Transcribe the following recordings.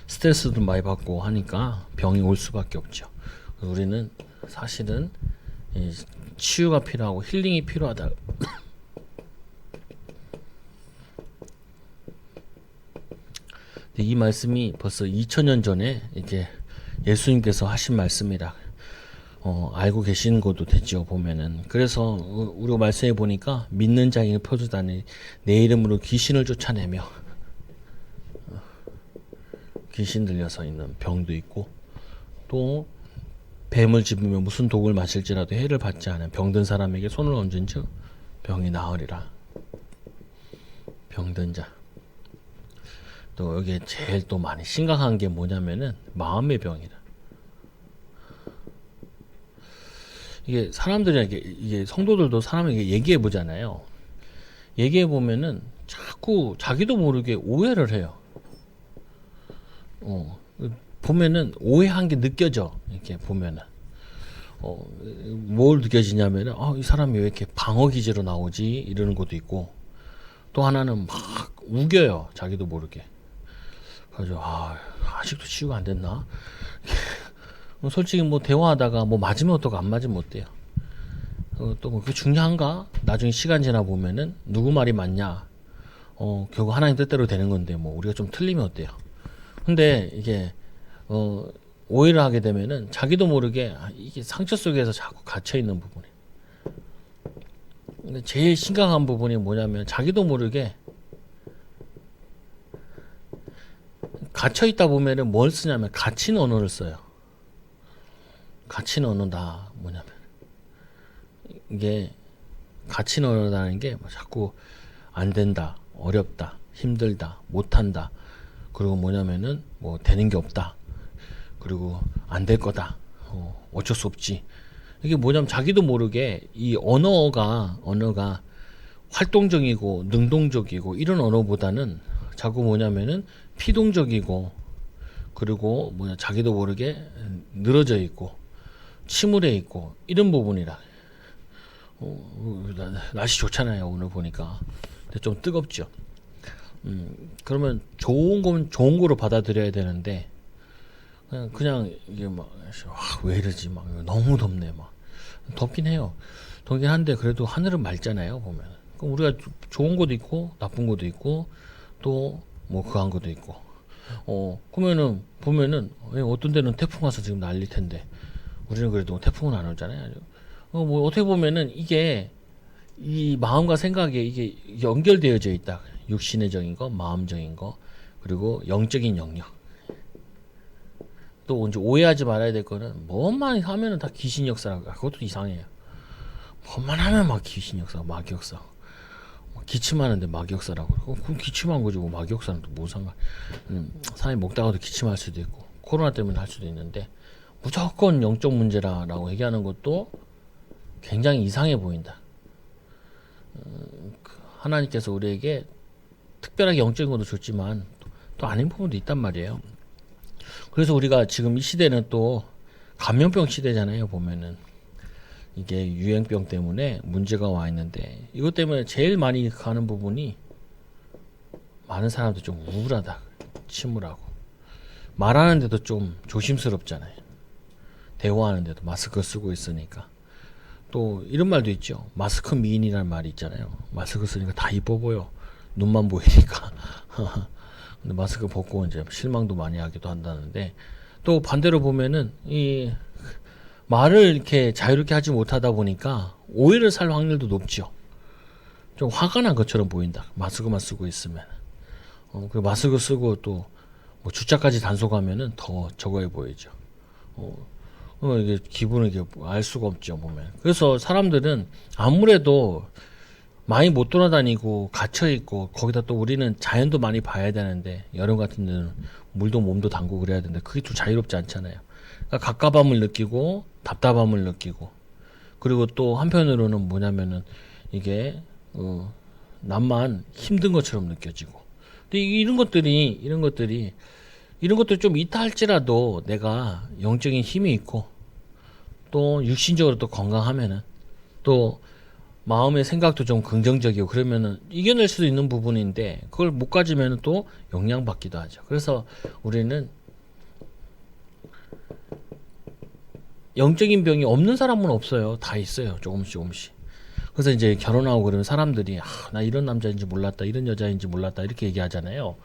스트레스도 많이 받고 하니까 병이 올 수밖에 없죠. 우리는 사실은 이 치유가 필요하고 힐링이 필요하다. 이 말씀이 벌써 2000년 전에 이제 예수님께서 하신 말씀이라 알고 계시는 것도 되죠, 보면은. 그래서 우리가 말씀해 보니까 믿는 자에게 표주다니 내 이름으로 귀신을 쫓아내며 귀신 들려서 있는 병도 있고, 또 뱀을 집으며 무슨 독을 마실지라도 해를 받지 않은 병든 사람에게 손을 얹은즉 병이 나으리라. 병든 자. 또 여기에 제일 또 많이 심각한 게 뭐냐면은 마음의 병이다. 이게 사람들이 이게 성도들도 사람에게 얘기해 보잖아요. 얘기해 보면은 자꾸 자기도 모르게 오해를 해요. 보면은 오해한 게 느껴져. 이렇게 보면은 뭘 느껴지냐면은 이 사람이 왜 이렇게 방어 기제로 나오지 이러는 것도 있고, 또 하나는 막 우겨요. 자기도 모르게. 그래서 아직도 치유가 안 됐나? 솔직히 뭐 대화하다가 뭐 맞으면 어떡고 안 맞으면 어때요? 또 뭐 그게 중요한가? 나중에 시간 지나 보면은 누구 말이 맞냐? 결국 하나님 뜻대로 되는 건데 뭐 우리가 좀 틀리면 어때요? 근데 이게 오해를 하게 되면은 자기도 모르게 이게 상처 속에서 자꾸 갇혀 있는 부분이. 근데 제일 심각한 부분이 뭐냐면 자기도 모르게 갇혀 있다 보면은 뭘 쓰냐면 갇힌 언어를 써요. 갇힌 언어다 뭐냐면 이게 갇힌 언어라는 게 자꾸 안 된다, 어렵다, 힘들다, 못한다. 그리고 뭐냐면은 뭐 되는 게 없다. 그리고 안 될 거다. 어쩔 수 없지. 이게 뭐냐면 자기도 모르게 이 언어가 활동적이고 능동적이고 이런 언어보다는 자꾸 뭐냐면은 피동적이고, 그리고 자기도 모르게 늘어져 있고 침울해 있고 이런 부분이라. 날씨 좋잖아요 오늘 보니까. 근데 좀 뜨겁죠. 그러면 좋은 건 좋은 거로 받아들여야 되는데 그냥 이게 막 왜 이러지 막 너무 덥네 막. 덥긴 해요. 덥긴 한데 그래도 하늘은 맑잖아요 보면. 그럼 우리가 좋은 것도 있고 나쁜 것도 있고 또 뭐 그한 것도 있고. 그러면은 보면은 어떤 데는 태풍 와서 지금 난릴 텐데 우리는 그래도 태풍은 안 오잖아요. 뭐 어떻게 보면은 이게 이 마음과 생각에 이게 연결되어져 있다. 육신의 적인 거, 마음적인 거, 그리고 영적인 영역. 또 이제 오해하지 말아야 될 거는 뭐만 하면은 다 귀신 역사라고. 그것도 이상해요. 뭐만 하면 막 귀신 역사, 마귀 역사. 기침하는데 마귀 역사라고. 그럼 기침한 거지 뭐 마귀 역사는 또 뭐 상관. 사람이 먹다가도 기침할 수도 있고 코로나 때문에 할 수도 있는데 무조건 영적 문제라고 얘기하는 것도 굉장히 이상해 보인다. 하나님께서 우리에게 특별하게 영적인 것도 줬지만 또 아닌 부분도 있단 말이에요. 그래서 우리가 지금 이 시대는 또 감염병 시대잖아요. 보면은 이게 유행병 때문에 문제가 와 있는데 이것 때문에 제일 많이 가는 부분이 많은 사람들 좀 우울하다, 침울하고 말하는데도 좀 조심스럽잖아요. 대화하는데도 마스크 쓰고 있으니까. 또 이런 말도 있죠. 마스크 미인이라는 말이 있잖아요. 마스크 쓰니까 다 이뻐 보여. 눈만 보이니까. 근데 마스크 벗고 이제 실망도 많이 하기도 한다는데, 또 반대로 보면은 이 말을 이렇게 자유롭게 하지 못하다 보니까 오해를 살 확률도 높죠. 좀 화가 난 것처럼 보인다. 마스크만 쓰고 있으면. 그 마스크 쓰고 또 뭐 주차까지 단속하면은 더 저거해 보이죠. 이게 기분을 이게 알 수가 없죠 보면. 그래서 사람들은 아무래도 많이 못 돌아다니고 갇혀 있고, 거기다 또 우리는 자연도 많이 봐야 되는데 여름 같은 데는 물도 몸도 담고 그래야 되는데 그게 또 자유롭지 않잖아요. 그러니까 갑갑함을 느끼고 답답함을 느끼고, 그리고 또 한편으로는 뭐냐면은 이게 남만 힘든 것처럼 느껴지고. 근데 이런 것들 좀 있다 할지라도 내가 영적인 힘이 있고 또 육신적으로 또 건강하면은 또 마음의 생각도 좀 긍정적이고 그러면은 이겨낼 수도 있는 부분인데 그걸 못 가지면 또 영향받기도 하죠. 그래서 우리는 영적인 병이 없는 사람은 없어요. 다 있어요. 조금씩 조금씩. 그래서 이제 결혼하고 그러면 사람들이 나 이런 남자인지 몰랐다, 이런 여자인지 몰랐다 이렇게 얘기하잖아요.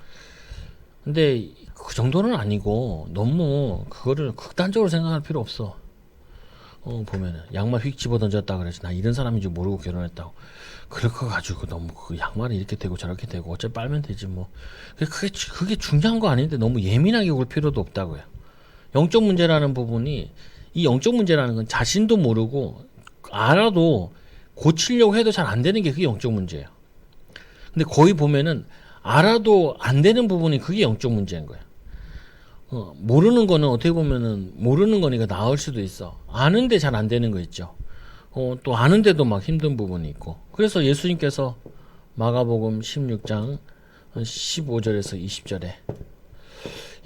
근데 그 정도는 아니고 너무 그거를 극단적으로 생각할 필요 없어. 보면은 양말 휙 집어 던졌다 그래서 나 이런 사람인지 모르고 결혼했다고. 그럴 거 가지고 너무 그 양말이 이렇게 되고 저렇게 되고 어차피 빨면 되지 뭐. 그게 중요한 거 아닌데 너무 예민하게 굴 필요도 없다고요. 영적 문제라는 부분이 이 영적 문제라는 건 자신도 모르고 알아도 고치려고 해도 잘 안 되는 게 그게 영적 문제예요. 근데 거의 보면은 알아도 안 되는 부분이 그게 영적 문제인 거예요. 모르는 거는 어떻게 보면은 모르는 거니까 나을 수도 있어. 아는데 잘 안 되는 거 있죠. 또 아는데도 막 힘든 부분이 있고. 그래서 예수님께서 마가복음 16장 15절에서 20절에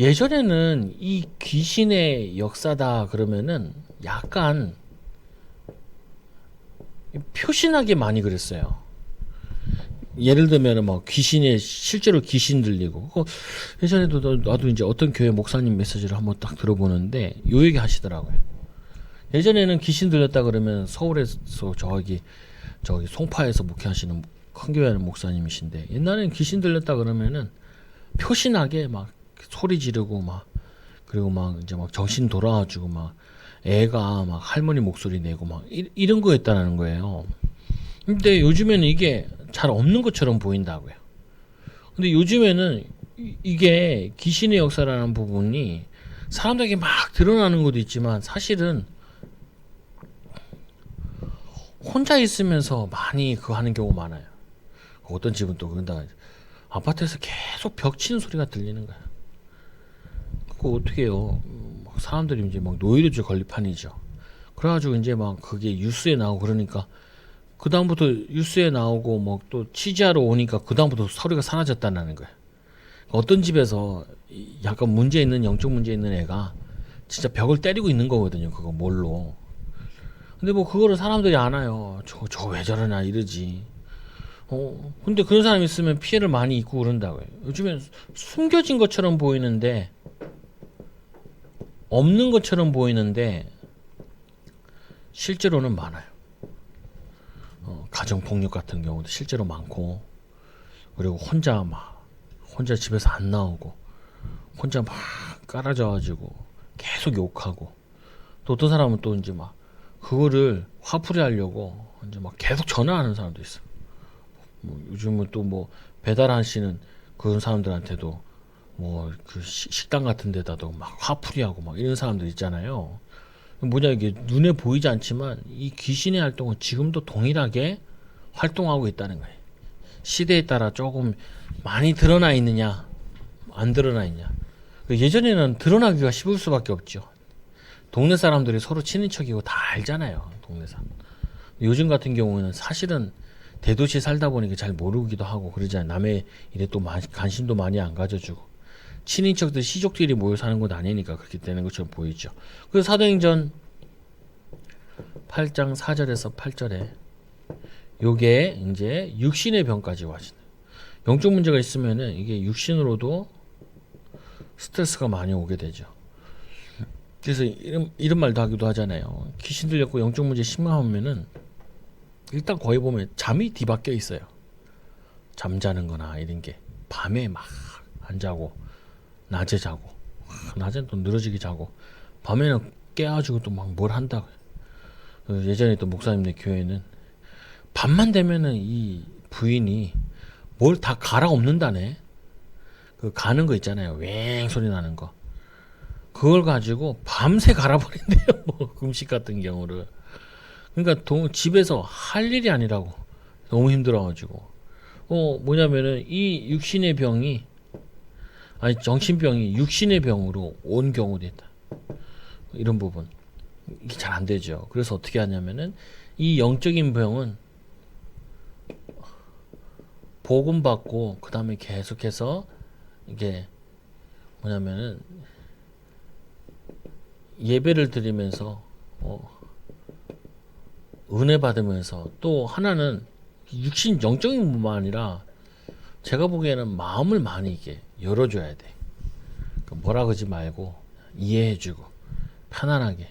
예전에는 이 귀신의 역사다 그러면은 약간 표신하게 많이 그랬어요. 예를 들면은 막 귀신에 실제로 귀신 들리고 예전에도 나도 이제 어떤 교회 목사님 메시지를 한번 딱 들어보는데 요 얘기 하시더라고요. 예전에는 귀신 들렸다 그러면 서울에서 저기 송파에서 목회하시는 큰 교회 하는 목사님이신데 옛날에는 귀신 들렸다 그러면은 표신하게 막 소리 지르고 막 그리고 막 이제 막 정신 돌아와주고 막 애가 막 할머니 목소리 내고 막 이런 거였다는 거예요. 근데 요즘에는 이게 잘 없는 것처럼 보인다고요. 근데 요즘에는 이게 귀신의 역사라는 부분이 사람들에게 막 드러나는 것도 있지만 사실은 혼자 있으면서 많이 그거 하는 경우가 많아요. 어떤 집은 또 그런다. 아파트에서 계속 벽 치는 소리가 들리는 거야. 그거 어떻게 해요? 사람들이 이제 막 노이로제 건립판이죠. 그래가지고 이제 막 그게 뉴스에 나오고 그러니까 그 다음부터 뉴스에 나오고 뭐 또 취재하러 오니까 그 다음부터 소리가 사라졌다는 거야. 어떤 집에서 약간 문제 있는 영적 문제 있는 애가 진짜 벽을 때리고 있는 거거든요. 그거 뭘로? 근데 뭐 그거를 사람들이 안아요. 저 왜 저러나 이러지. 근데 그런 사람 있으면 피해를 많이 입고 그런다고요. 요즘엔 숨겨진 것처럼 보이는데 없는 것처럼 보이는데 실제로는 많아요. 가정 폭력 같은 경우도 실제로 많고 그리고 혼자 집에서 안 나오고 혼자 막 깔아져가지고 계속 욕하고 또 어떤 사람은 또 이제 막 그거를 화풀이 하려고 이제 막 계속 전화하는 사람도 있어. 뭐 요즘은 또 뭐 배달하시는 그런 사람들한테도 뭐 그 식당 같은 데다도 막 화풀이하고 막 이런 사람들 있잖아요. 뭐냐 이게 눈에 보이지 않지만 이 귀신의 활동은 지금도 동일하게 활동하고 있다는 거예요. 시대에 따라 조금 많이 드러나 있느냐 안 드러나 있냐. 예전에는 드러나기가 쉬울 수밖에 없죠. 동네 사람들이 서로 친인척이고 다 알잖아요. 동네 사람. 요즘 같은 경우는 사실은 대도시 살다 보니까 잘 모르기도 하고 그러잖아요. 남의 일에 또 관심도 많이 안 가져주고 친인척들 시족들이 모여 사는 건 아니니까 그렇게 되는 것처럼 보이죠. 그래서 사도행전 8장 4절에서 8절에 요게 이제 육신의 병까지 와시네. 영적 문제가 있으면은 이게 육신으로도 스트레스가 많이 오게 되죠. 그래서 이런 말도 하기도 하잖아요. 귀신 들렸고 영적 문제 심하면은 일단 거의 보면 잠이 뒤바뀌어 있어요. 잠자는 거나 이런 게 밤에 막 안 자고 낮에 자고 낮에는 또 늘어지게 자고 밤에는 깨가지고 또 막 뭘 한다고. 예전에 또 목사님네 교회는 밤만 되면은 이 부인이 뭘 다 갈아엎는다네. 그 가는 거 있잖아요. 웽 소리 나는 거. 그걸 가지고 밤새 갈아버린대요. 뭐 음식 같은 경우를. 그러니까 집에서 할 일이 아니라고. 너무 힘들어가지고. 뭐냐면은 이 육신의 병이 아니 정신병이 육신의 병으로 온 경우도 있다. 이런 부분. 이게 잘 안 되죠. 그래서 어떻게 하냐면은 이 영적인 병은 복음 받고 그 다음에 계속해서 이게 뭐냐면은 예배를 드리면서 은혜 받으면서 또 하나는 육신 영적인 뿐만 아니라 제가 보기에는 마음을 많이 이게 열어줘야 돼. 그러니까 뭐라 그러지 말고 이해해주고 편안하게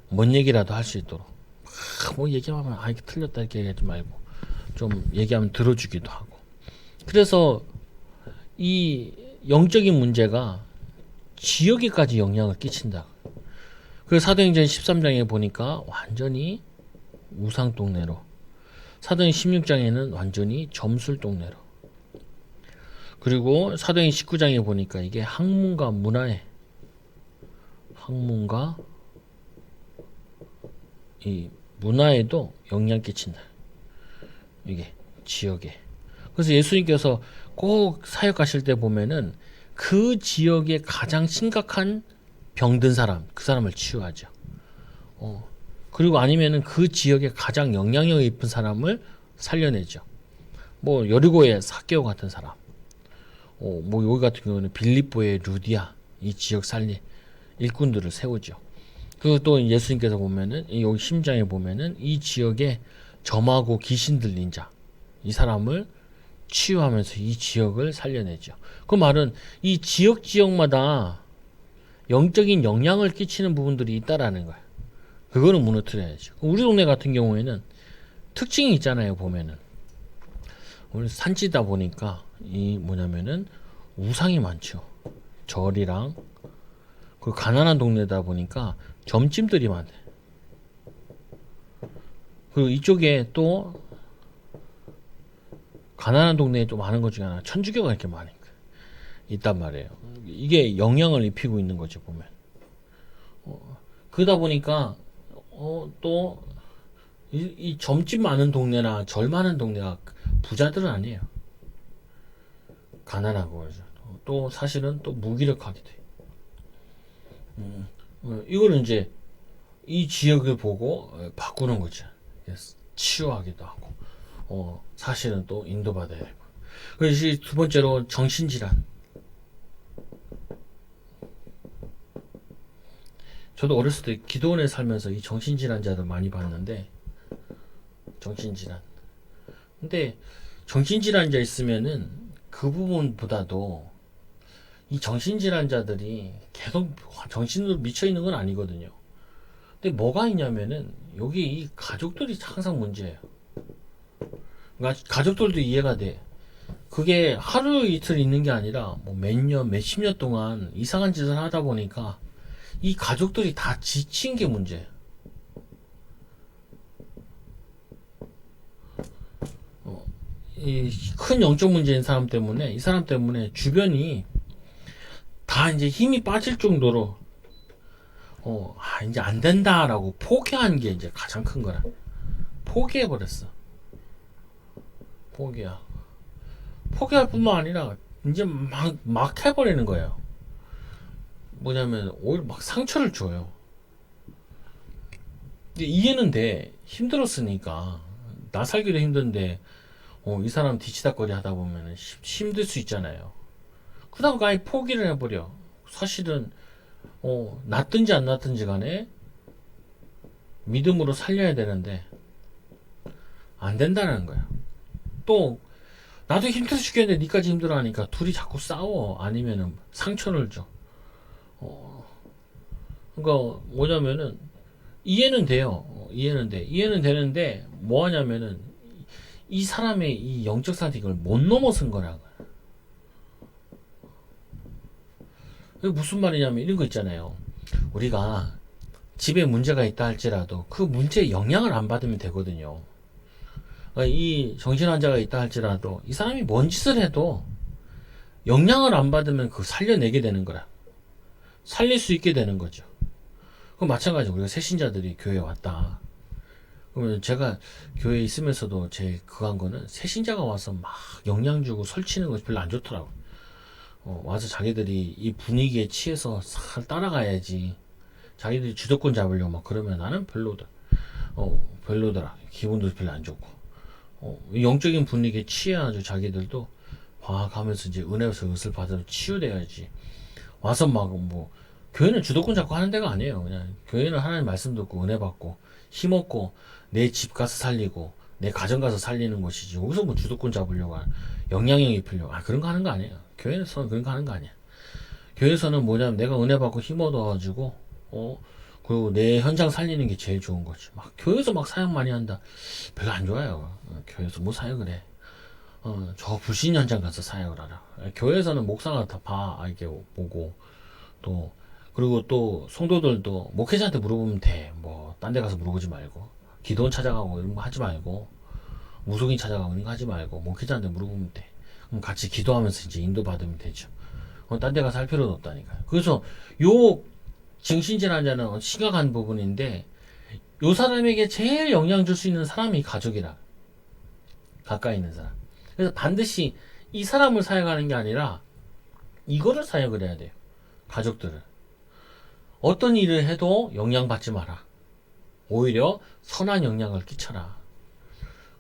뭔 얘기라도 할 수 있도록 뭐 얘기하면 이게 틀렸다 이렇게 얘기하지 말고 좀 얘기하면 들어주기도 하고. 그래서 이 영적인 문제가 지역에까지 영향을 끼친다. 그래서 사도행전 13장에 보니까 완전히 우상 동네로, 사도행 16장에는 완전히 점술 동네로, 그리고 사도행 19장에 보니까 이게 학문과 이 문화에도 영향 끼친다. 이게 지역에. 그래서 예수님께서 꼭 사역하실 때 보면은 그 지역에 가장 심각한 병든 사람, 그 사람을 치유하죠. 그리고 아니면은 그 지역에 가장 영향력 있는 사람을 살려내죠. 뭐 여리고의 삭개오 같은 사람, 뭐 여기 같은 경우는 빌립보의 루디아, 이 지역 살리 일꾼들을 세우죠. 그리고 또 예수님께서 보면은 여기 심장에 보면은 이 지역에 점하고 귀신 들린 자, 이 사람을 치유하면서 이 지역을 살려내죠. 그 말은 이 지역마다 영적인 영향을 끼치는 부분들이 있다라는 거예요. 그거는 무너뜨려야죠. 우리 동네 같은 경우에는 특징이 있잖아요. 보면은 우리 산지다 보니까 이 뭐냐면은 우상이 많죠. 절이랑 그 가난한 동네다 보니까 점집들이 많대. 그리고 이쪽에 또 가난한 동네에 좀 많은 것 중에 하나 천주교가 이렇게 많이 있단 말이에요. 이게 영향을 입히고 있는 거죠 보면. 그러다 보니까 또 이 점집 많은 동네나 절 많은 동네가 부자들은 아니에요. 가난하고 그러죠. 또 사실은 또 무기력하기도 해요. 이거는 이제 이 지역을 보고 바꾸는 거죠. 치유하기도 하고, 사실은 또 인도받아야 되고. 그래서 두 번째로 정신질환. 저도 어렸을 때 기도원에 살면서 이 정신질환자들 많이 봤는데, 정신질환. 근데 정신질환자 있으면은 그 부분보다도 이 정신질환자들이 계속 정신으로 미쳐있는 건 아니거든요. 근데 뭐가 있냐면은 여기 이 가족들이 항상 문제예요. 그러니까 가족들도 이해가 돼. 그게 하루 이틀 있는 게 아니라 뭐 몇 년, 몇십 년 동안 이상한 짓을 하다 보니까 이 가족들이 다 지친 게 문제예요. 이 큰 영적 문제인 사람 때문에 이 사람 때문에 주변이 다 이제 힘이 빠질 정도로 이제 안 된다라고 포기한 게 이제 가장 큰 거라. 포기해버렸어. 포기할 뿐만 아니라 이제 막 해버리는 거예요. 뭐냐면 오히려 막 상처를 줘요. 근데 이해는 돼. 힘들었으니까. 나 살기도 힘든데 이 사람 뒤치다거리 하다 보면 힘들 수 있잖아요. 그다가 아예 포기를 해버려. 사실은 낫든지 안 낫든지 간에 믿음으로 살려야 되는데 안 된다는 거야. 또 나도 힘들어 죽겠는데 니까지 힘들어하니까 둘이 자꾸 싸워. 아니면은 상처를 줘. 그러니까 뭐냐면은 이해는 돼요. 이해는 돼. 이해는 되는데 뭐 하냐면은 이 사람의 이 영적 상태를 못 넘어선 거라고. 그게 무슨 말이냐면 이런 거 있잖아요. 우리가 집에 문제가 있다 할지라도 그 문제에 영향을 안 받으면 되거든요. 그러니까 이 정신환자가 있다 할지라도 이 사람이 뭔 짓을 해도 영향을 안 받으면 그 살려내게 되는 거라. 살릴 수 있게 되는 거죠. 그럼 마찬가지로 우리가 새신자들이 교회에 왔다. 그러면 제가 교회에 있으면서도 제 그거 한 거는 새신자가 와서 막 영향 주고 설치는 것이 별로 안 좋더라고. 와서 자기들이 이 분위기에 취해서 살 따라가야지. 자기들이 주도권 잡으려고 막 그러면 나는 별로더라. 기분도 별로 안 좋고. 영적인 분위기에 취해가지고 자기들도 막 하면서 이제 은혜에서 의을 받아서 치유돼야지. 와서 막 뭐 교회는 주도권 잡고 하는 데가 아니에요. 그냥 교회는 하나님 말씀 듣고 은혜 받고 힘없고 내 집 가서 살리고 내 가정 가서 살리는 것이지. 여기서 뭐 주도권 잡으려고 영향력 입히려고 그런 거 하는 거 아니에요. 교회에서는 그런 거 하는 거 아니야. 교회에서는 뭐냐면 내가 은혜 받고 힘 얻어가지고 그리고 내 현장 살리는 게 제일 좋은 거지. 막 교회에서 막 사역 많이 한다. 별로 안 좋아요. 교회에서 뭐 사역을 해. 저 불신 현장 가서 사역을 하라. 교회에서는 목사가 다 이렇게 보고 또 그리고 또 성도들도 목회자한테 물어보면 돼. 뭐 딴 데 가서 물어보지 말고 기도원 찾아가고 이런 거 하지 말고 무속인 찾아가고 이런 거 하지 말고 목회자한테 물어보면 돼. 그럼 같이 기도하면서 이제 인도 받으면 되죠. 딴 데 가서 할 필요는 없다니까요. 그래서 요 정신질환자는 심각한 부분인데 요 사람에게 제일 영향 줄 수 있는 사람이 가족이라. 가까이 있는 사람. 그래서 반드시 이 사람을 사역하는 게 아니라 이거를 사역을 해야 돼요. 가족들을. 어떤 일을 해도 영향받지 마라. 오히려 선한 영향을 끼쳐라.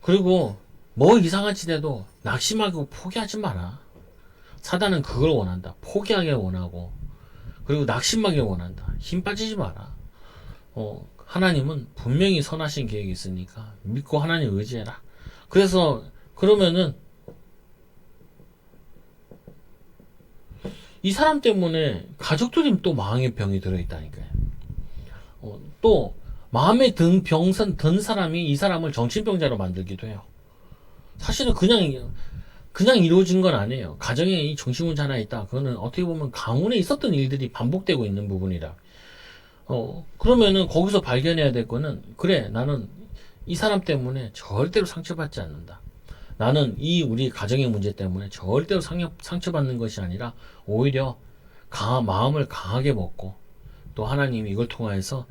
그리고 뭐 이상한 짓 해도 낙심하고 포기하지 마라. 사단은 그걸 원한다. 포기하길 원하고 그리고 낙심하길 원한다. 힘 빠지지 마라. 하나님은 분명히 선하신 계획이 있으니까 믿고 하나님 의지해라. 그래서 그러면은 이 사람 때문에 가족들이 또 마음의 병이 들어있다니까요. 또 마음에 든 사람이 이 사람을 정신병자로 만들기도 해요. 사실은 그냥 이루어진 건 아니에요. 가정에 이 정신문제 하나 있다. 그거는 어떻게 보면 가문에 있었던 일들이 반복되고 있는 부분이라. 그러면은 거기서 발견해야 될 거는 그래 나는 이 사람 때문에 절대로 상처받지 않는다. 나는 우리 가정의 문제 때문에 절대로 상처받는 것이 아니라 오히려 마음을 강하게 먹고 또 하나님이 이걸 통하여서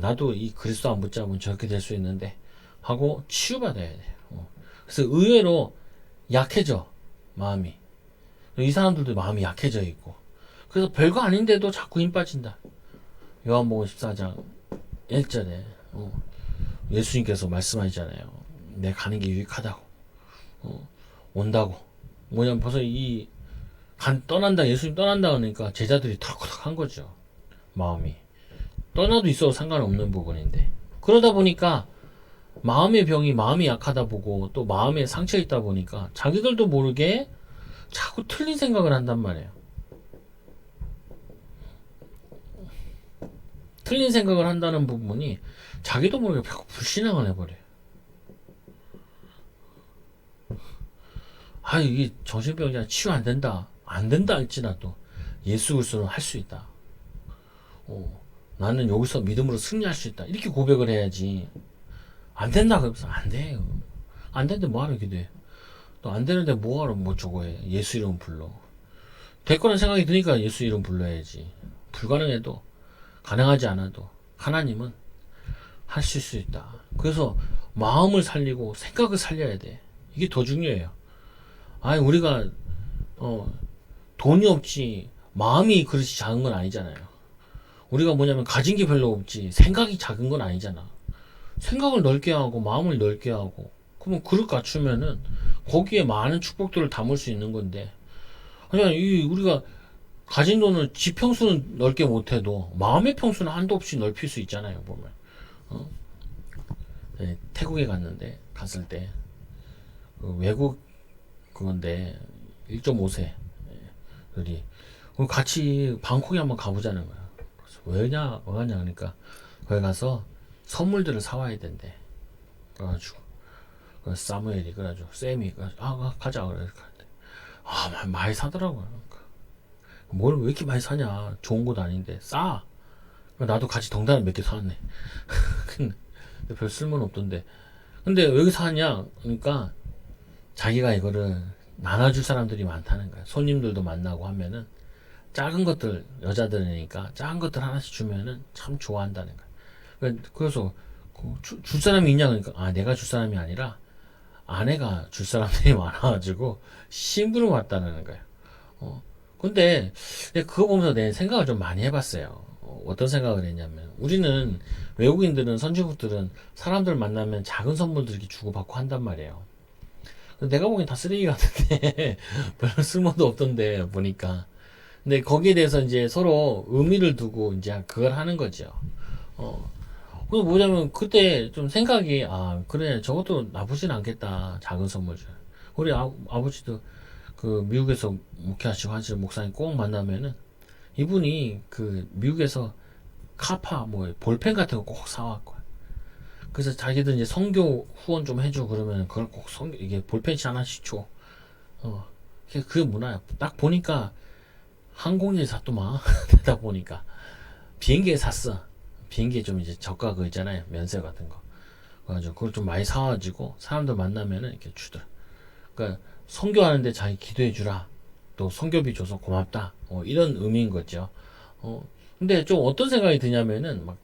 나도 이 그리스도 안 붙잡으면 저렇게 될 수 있는데 하고 치유받아야 돼요. 그래서 의외로 약해져 마음이. 이 사람들도 마음이 약해져 있고 그래서 별거 아닌데도 자꾸 힘 빠진다. 요한복음 14장 1절에 예수님께서 말씀하시잖아요. 내 가는 게 유익하다고. 온다고. 뭐냐면 벌써 떠난다, 예수님 떠난다 그러니까 제자들이 털컥한 거죠. 마음이. 떠나도 있어도 상관없는 부분인데. 그러다 보니까 마음의 병이 마음이 약하다 보고 또 마음에 상처 있다 보니까 자기들도 모르게 자꾸 틀린 생각을 한단 말이에요. 틀린 생각을 한다는 부분이 자기도 모르게 자꾸 불신앙을 해버려요. 이게 정신병이야 치유 안 된다 할지라도 예수 그리스도는 할 수 있다. 나는 여기서 믿음으로 승리할 수 있다. 이렇게 고백을 해야지. 안 된다 그러면서 안 돼요. 안 되는데 뭐하러 기도해. 또 안 되는데 뭐하러 저거 해. 예수 이름 불러. 될 거란 생각이 드니까 예수 이름 불러야지. 불가능해도 가능하지 않아도 하나님은 하실 수 있다. 그래서 마음을 살리고 생각을 살려야 돼. 이게 더 중요해요. 우리가 돈이 없지 마음이 그릇이 작은 건 아니잖아요. 우리가 뭐냐면 가진 게 별로 없지 생각이 작은 건 아니잖아. 생각을 넓게 하고 마음을 넓게 하고 그러면 그릇 갖추면은 거기에 많은 축복들을 담을 수 있는 건데 그냥 우리가 가진 돈을 집 평수는 넓게 못해도 마음의 평수는 한도 없이 넓힐 수 있잖아요. 보면 네, 태국에 갔을 때 외국 그건데 1.5세 우리 같이 방콕에 한번 가보자는 거야. 그래서 왜 가냐 그러니까 거기 가서 선물들을 사와야 된대. 그래가지고 사무엘이 그래가지고 쌤이 가자 그래. 많이 사더라고요. 뭘 왜 이렇게 많이 사냐. 좋은 것도 아닌데 싸. 나도 같이 덩달아 몇 개 사왔네. 근데 별 쓸모는 없던데. 근데 왜 여기 사냐 그러니까 자기가 이거를 나눠줄 사람들이 많다는 거야. 손님들도 만나고 하면은 작은 것들 여자들이니까 작은 것들 하나씩 주면은 참 좋아한다는 거야. 그래서 줄 사람이 있냐 그러니까 내가 줄 사람이 아니라 아내가 줄 사람들이 많아가지고 심부름 왔다는 거예요. 근데 그거 보면서 내 생각을 좀 많이 해봤어요. 어떤 생각을 했냐면 우리는 외국인들은 선진국들은 사람들 만나면 작은 선물들 이렇게 주고받고 한단 말이에요. 내가 보기엔 다 쓰레기 같은데 별로 쓸모도 없던데 보니까 근데 거기에 대해서 이제 서로 의미를 두고 이제 그걸 하는 거죠. 어. 그 뭐냐면 그때 좀 생각이 그래 저것도 나쁘진 않겠다 작은 선물. 우리 아버지도 그 미국에서 목회하시고 하시는 목사님 꼭 만나면은 이분이 그 미국에서 카파 뭐 볼펜 같은 거 꼭 사왔고 그래서 자기들 이제 선교 후원 좀 해줘 그러면 그걸 꼭 선교 이게 볼펜씩 하나씩 줘. 어. 그 문화야. 딱 보니까 항공기에 샀더만 되다 보니까 비행기에 샀어. 비행기에 좀 이제 저가 그 있잖아요 면세 같은 거. 그래가지고 그걸 좀 많이 사가지고 사람들 만나면은 이렇게 주더라. 그러니까 선교하는데 자기 기도해 주라. 또 선교비 줘서 고맙다. 이런 의미인 거죠. 근데 좀 어떤 생각이 드냐면은 막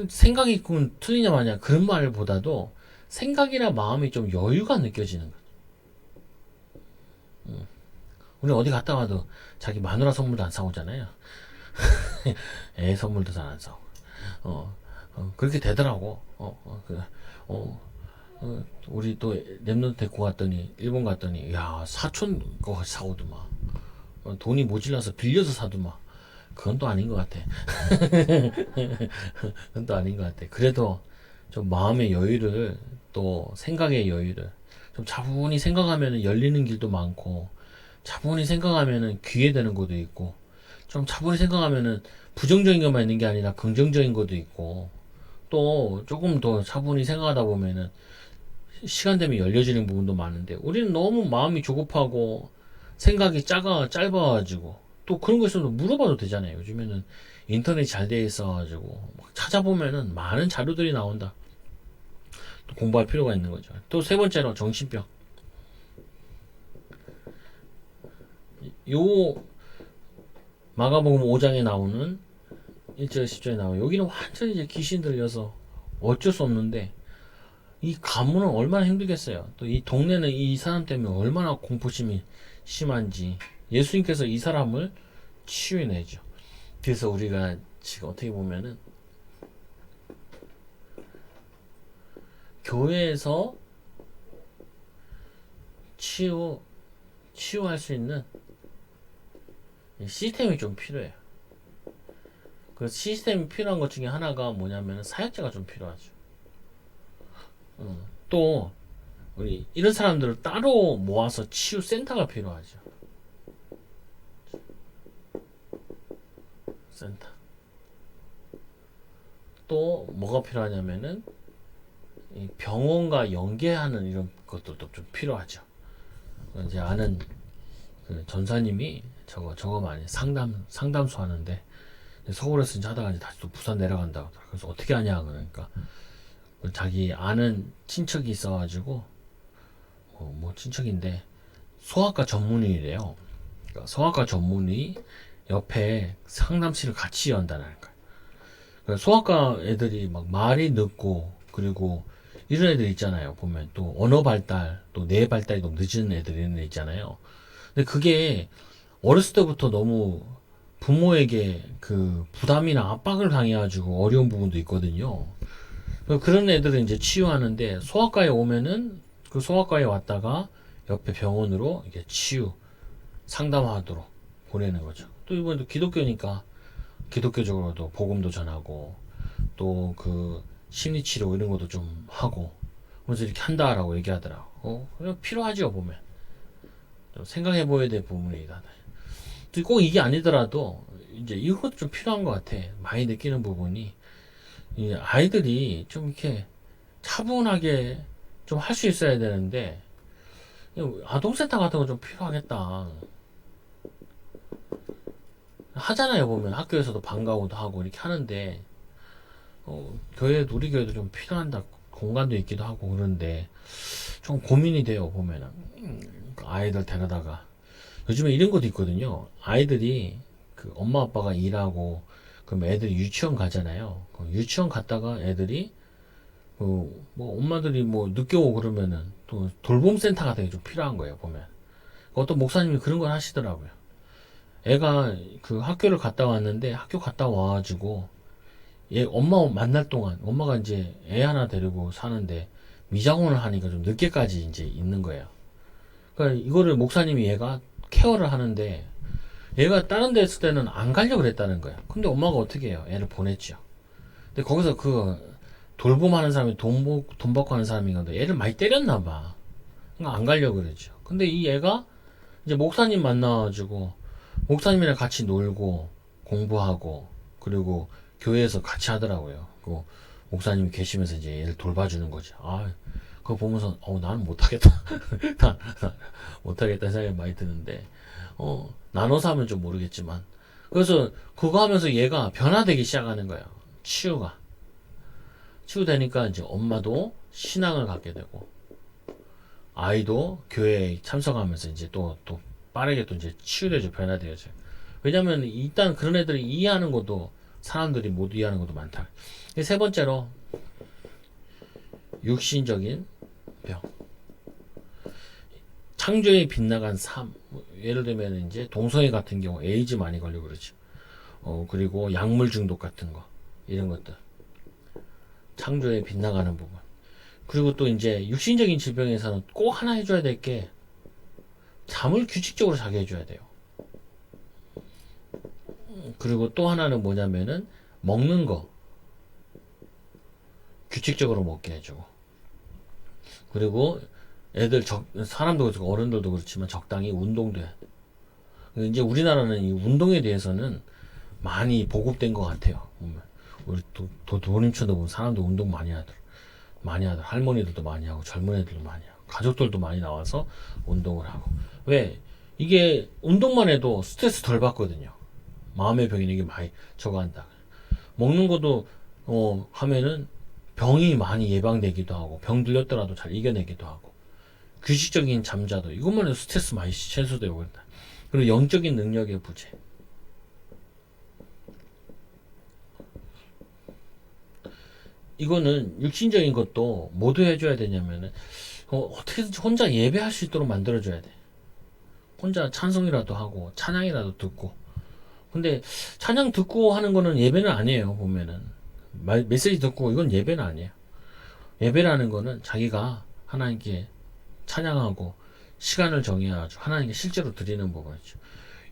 생각이 틀리냐 마냐 그런 말보다도 생각이나 마음이 좀 여유가 느껴지는 거죠. 우리 어디 갔다 와도 자기 마누라 선물도 안 사오잖아요. 애 선물도 잘 안 사오고. 그렇게 되더라고. 우리 또 랩런트 데리고 갔더니 일본 갔더니 야 사촌 거 사오더만. 돈이 모질라서 빌려서 사더만. 그건 또 아닌 것 같아. 그건 또 아닌 것 같아. 그래도 좀 마음의 여유를 또 생각의 여유를 좀 차분히 생각하면 열리는 길도 많고 차분히 생각하면 귀에 되는 것도 있고 좀 차분히 생각하면은 부정적인 것만 있는 게 아니라 긍정적인 것도 있고 또 조금 더 차분히 생각하다 보면은 시간 되면 열려지는 부분도 많은데 우리는 너무 마음이 조급하고 생각이 짧아가지고 또 그런 거 있어도 물어봐도 되잖아요. 요즘에는 인터넷이 잘 돼 있어가지고 막 찾아보면은 많은 자료들이 나온다. 또 공부할 필요가 있는 거죠. 또 세 번째로 정신병. 요 마가복음 5장에 나오는 1절 10절에 나와요. 여기는 완전히 이제 귀신 들려서 어쩔 수 없는데 이 가문은 얼마나 힘들겠어요. 또 이 동네는 이 사람 때문에 얼마나 공포심이 심한지 예수님께서 이 사람을 치유해내죠. 그래서 우리가 지금 어떻게 보면은 교회에서 치유할 수 있는 시스템이 좀 필요해요. 그 시스템이 필요한 것 중에 하나가 뭐냐면 사역자가 좀 필요하죠. 또 우리 이런 사람들을 따로 모아서 치유 센터가 필요하죠. 센터. 또 뭐가 필요하냐면은 이 병원과 연계하는 이런 것들도 좀 필요하죠. 이제 아는 그 전사님이 저거 많이 상담소 하는데 서울에서 이제 하다가 이제 다시 또 부산 내려간다. 그래서 어떻게 하냐 그러니까 자기 아는 친척이 있어가지고 뭐 친척인데 소아과 전문의래요. 그러니까 소아과 전문의 옆에 상담실을 같이 연다는 거예요. 그러니까 소아과 애들이 막 말이 늦고 그리고 이런 애들 있잖아요. 보면 또 언어 발달, 또 뇌 발달이 너무 늦은 애들 이런 애 있잖아요. 근데 그게 어렸을 때부터 너무 부모에게 그 부담이나 압박을 당해가지고 어려운 부분도 있거든요. 그런 애들은 이제 치유하는데 소아과에 오면은 그 소아과에 왔다가 옆에 병원으로 이게 치유 상담하도록 보내는 거죠. 또 이번에도 기독교니까 기독교적으로도 복음도 전하고 또 그 심리치료 이런 것도 좀 하고 그래서 이렇게 한다라고 얘기하더라고. 그냥 필요하죠 보면. 좀 생각해봐야 될 부분이다. 꼭 이게 아니더라도 이제 이것도 좀 필요한 것 같아. 많이 느끼는 부분이 이 아이들이 좀 이렇게 차분하게 좀 할 수 있어야 되는데 아동센터 같은 거 좀 필요하겠다. 하잖아요 보면 학교에서도 방과후도 하고 이렇게 하는데 교회도 우리 교회도 좀 필요한다. 공간도 있기도 하고 그런데 좀 고민이 돼요 보면은 아이들 데려다가 요즘에 이런 것도 있거든요. 아이들이 그 엄마 아빠가 일하고 그럼 애들이 유치원 가잖아요. 유치원 갔다가 애들이 뭐 엄마들이 뭐 늦게 오고 그러면은 또 돌봄 센터 같은 게 좀 필요한 거예요 보면. 어떤 목사님이 그런 걸 하시더라고요. 애가 그 학교를 갔다 왔는데 학교 갔다 와가지고 얘 엄마 만날 동안 엄마가 이제 애 하나 데리고 사는데 미장원을 하니까 좀 늦게까지 이제 있는 거예요. 그러니까 이거를 목사님이 얘가 케어를 하는데 얘가 다른 데 있을 때는 안 가려고 그랬다는 거야. 근데 엄마가 어떻게 해요? 애를 보냈죠. 근데 거기서 그 돌봄하는 사람이 돈 받고 하는 사람이건데 애를 많이 때렸나 봐. 그러니까 안 가려고 그랬죠. 근데 이 애가 이제 목사님 만나가지고 목사님이랑 같이 놀고 공부하고 그리고 교회에서 같이 하더라고요. 그 목사님이 계시면서 이제 얘를 돌봐주는 거지. 아, 그거 보면서 나는 못하겠다. 못하겠다는 생각이 많이 드는데 나눠서 하면 좀 모르겠지만 그래서 그거 하면서 얘가 변화되기 시작하는 거예요. 치유되니까 이제 엄마도 신앙을 갖게 되고 아이도 교회에 참석하면서 이제 또 빠르게 또 이제 치유되죠. 변화되죠. 왜냐면 일단 그런 애들이 이해하는 것도 사람들이 못 이해하는 것도 많다. 세 번째로 육신적인 병. 창조에 빗나간 삶. 예를 들면 이제 동성애 같은 경우 에이즈 많이 걸리고 그러죠. 그리고 약물 중독 같은 거 이런 것들. 창조에 빗나가는 부분. 그리고 또 이제 육신적인 질병에서는 꼭 하나 해줘야 될 게 잠을 규칙적으로 자게 해줘야 돼요. 그리고 또 하나는 뭐냐면은 먹는 거 규칙적으로 먹게 해주고 그리고 애들 사람도 그렇고 어른들도 그렇지만 적당히 운동도 해야 돼. 이제 우리나라는 이 운동에 대해서는 많이 보급된 것 같아요. 우리 도림촌도 보면 사람도 운동 많이 하더라. 할머니들도 많이 하고 젊은 애들도 많이 하고 가족들도 많이 나와서 운동을 하고. 왜? 이게 운동만 해도 스트레스 덜 받거든요. 마음의 병이게 많이 저거 한다. 먹는 것도 하면은 병이 많이 예방되기도 하고 병 들렸더라도 잘 이겨내기도 하고 규칙적인 잠자도 이것만 해도 스트레스 많이 해소되고 그런다. 그리고 영적인 능력의 부재. 이거는 육신적인 것도 모두 해줘야 되냐면은 어떻게든지 혼자 예배할 수 있도록 만들어줘야 돼. 혼자 찬송이라도 하고 찬양이라도 듣고. 근데 찬양 듣고 하는 거는 예배는 아니에요. 보면은 메시지 듣고 이건 예배는 아니에요. 예배라는 거는 자기가 하나님께 찬양하고 시간을 정해가지고 하나님께 실제로 드리는 부분이죠.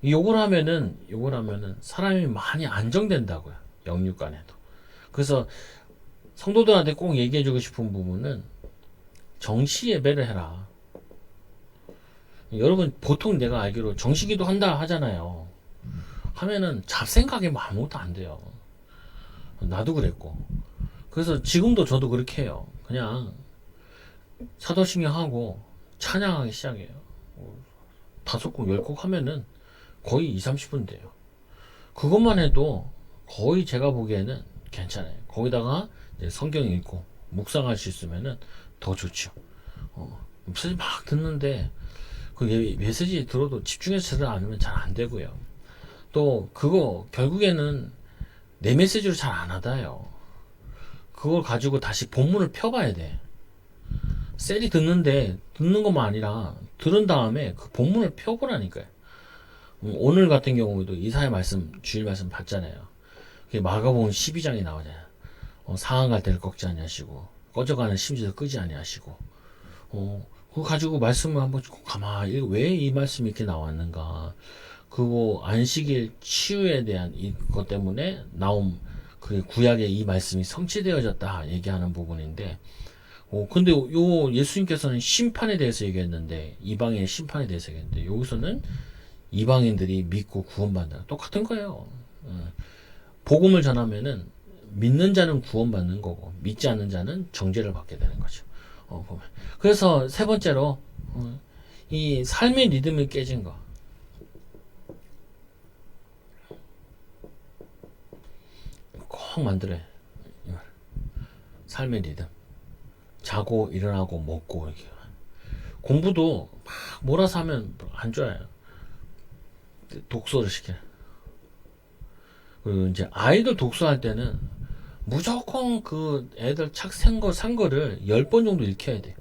요걸 하면은 사람이 많이 안정된다고요. 영육간에도. 그래서 성도들한테 꼭 얘기해주고 싶은 부분은 정시 예배를 해라. 여러분 보통 내가 알기로 정시기도 한다 하잖아요. 하면은 잡생각이 아무것도 안 돼요. 나도 그랬고. 그래서 지금도 저도 그렇게 해요. 그냥 사도신경 하고 찬양하기 시작해요. 5곡, 10곡 하면은 거의 2, 30분 돼요. 그것만 해도 거의 제가 보기에는 괜찮아요. 거기다가 이제 성경 읽고 묵상할 수 있으면은 더 좋죠. 메시지 막 듣는데 그 메시지 들어도 집중해서 제대로 안 하면 잘 안 되고요. 또 그거 결국에는 내 메시지로 잘 안 하다요. 그걸 가지고 다시 본문을 펴봐야 돼. 셀이 듣는 것만 아니라 들은 다음에 그 본문을 펴보라니까요. 오늘 같은 경우에도 이사야 말씀 주일 말씀 봤잖아요. 마가복음 12장에 나오잖아요. 상한 때를 꺾지 아니하시고 꺼져가는 심지도 끄지 아니하시고 그거 가지고 말씀을 한번 가만히 왜 이 말씀이 이렇게 나왔는가. 그거 안식일 치유에 대한 이것 때문에 나온 그 구약의 이 말씀이 성취되어졌다 얘기하는 부분인데 근데 요 예수님께서는 심판에 대해서 얘기했는데 이방인의 심판에 대해서 얘기했는데 여기서는 이방인들이 믿고 구원받는다. 똑같은 거예요. 복음을 전하면은 믿는 자는 구원받는 거고 믿지 않는 자는 정죄를 받게 되는 거죠. 보면. 그래서 세 번째로 이 삶의 리듬이 깨진 거. 꼭 만들어요. 삶의 리듬. 자고 일어나고 먹고 이렇게. 공부도 막 몰아서 하면 안 좋아요. 독서를 시켜요. 그리고 이제 아이들 독서할 때는 무조건 그 애들 책 산 거를 10번 정도 읽혀야 돼.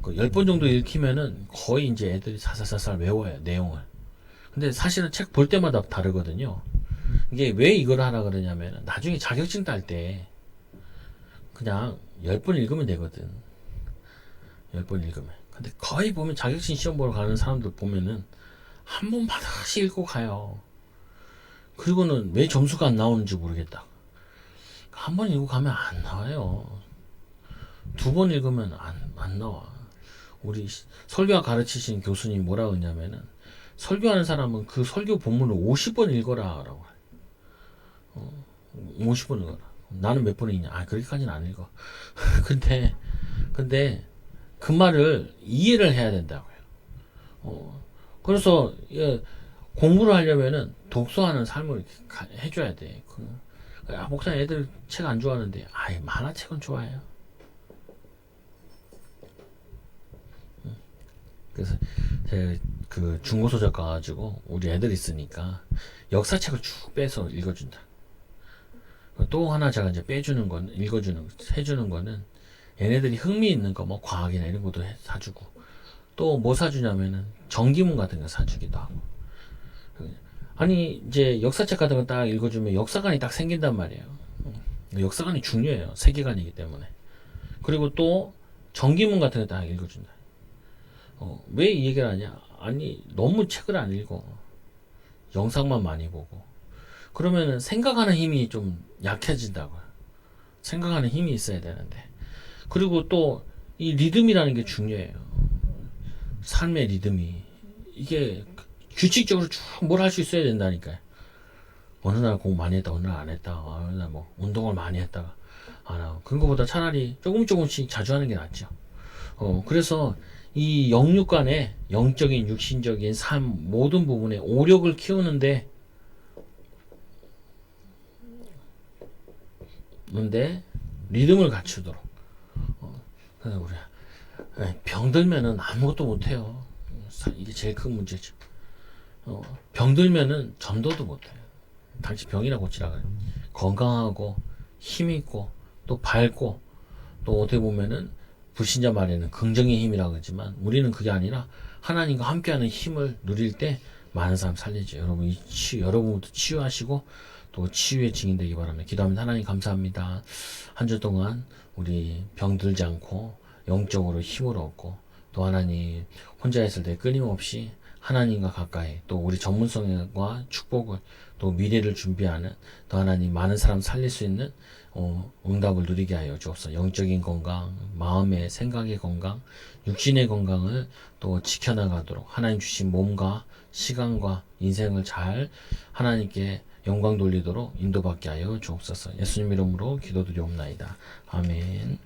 그 10번 정도 읽히면은 거의 이제 애들이 사살사살 외워요, 내용을. 근데 사실은 책 볼 때마다 다르거든요. 이게 왜 이걸 하라 그러냐면 나중에 자격증 딸 때 그냥 10번 읽으면 되거든. 10번 읽으면. 근데 거의 보면 자격증 시험 보러 가는 사람들 보면은 한 번 반드시 읽고 가요. 그리고는 왜 점수가 안 나오는지 모르겠다. 한 번 읽고 가면 안 나와요. 두 번 읽으면 안 나와. 우리 설교학 가르치신 교수님 뭐라 그러냐면은 설교하는 사람은 그 설교 본문을 50번 읽어라 라고 해요. 50번 읽어라. 나는 몇 번 읽냐? 그렇게까지는 안 읽어. 근데 그 말을 이해를 해야 된다고요. 그래서 공부를 하려면은 독서하는 삶을 해줘야 돼. 목사님 애들 책 안 좋아하는데, 만화책은 좋아해요. 그래서 제가 그 중고서 작가 가지고 우리 애들 있으니까 역사책을 쭉 빼서 읽어준다. 또 하나 제가 이제 빼주는 건, 해주는 거는 얘네들이 흥미 있는 거, 뭐 과학이나 이런 것도 사주고, 또 뭐 사주냐면은 전기문 같은 거 사주기도 하고. 아니 이제 역사책 같은 거 딱 읽어주면 역사관이 딱 생긴단 말이에요. 역사관이 중요해요. 세계관이기 때문에. 그리고 또 전기문 같은 거 딱 읽어준다. 왜 이 얘기를 하냐? 아니 너무 책을 안 읽어. 영상만 많이 보고. 그러면은 생각하는 힘이 좀 약해진다고요. 생각하는 힘이 있어야 되는데. 그리고 또 이 리듬이라는 게 중요해요. 삶의 리듬이. 이게 규칙적으로 쭉 뭘 할 수 있어야 된다니까요. 어느 날 공부 많이 했다, 어느 날 안 했다, 어느 날 뭐 운동을 많이 했다가 안 하고. 그런 것보다 차라리 조금씩 자주 하는 게 낫죠. 그래서 이 영육 간의 영적인, 육신적인 삶 모든 부분에 오력을 키우는데 리듬을 갖추도록. 그래서 우리 병들면은 아무것도 못해요. 이게 제일 큰 문제죠. 병들면은 전도도 못해요. 당신 병이나 고치라 그래. 건강하고 힘있고 또 밝고 또 어떻게 보면은 불신자 말에는 긍정의 힘이라고 하지만 우리는 그게 아니라 하나님과 함께하는 힘을 누릴 때 많은 사람 살리죠. 여러분부터 치유하시고 또 치유의 증인 되기 바랍니다. 기도합니다. 하나님 감사합니다. 한 주 동안 우리 병들지 않고 영적으로 힘을 얻고 또 하나님 혼자 있을 때 끊임없이 하나님과 가까이 또 우리 전문성과 축복을 또 미래를 준비하는 또 하나님 많은 사람 살릴 수 있는 응답을 누리게 하여 주옵소서. 영적인 건강, 마음의 생각의 건강, 육신의 건강을 또 지켜나가도록 하나님 주신 몸과 시간과 인생을 잘 하나님께 영광 돌리도록 인도받게 하여 주옵소서. 예수님 이름으로 기도드리옵나이다. 아멘.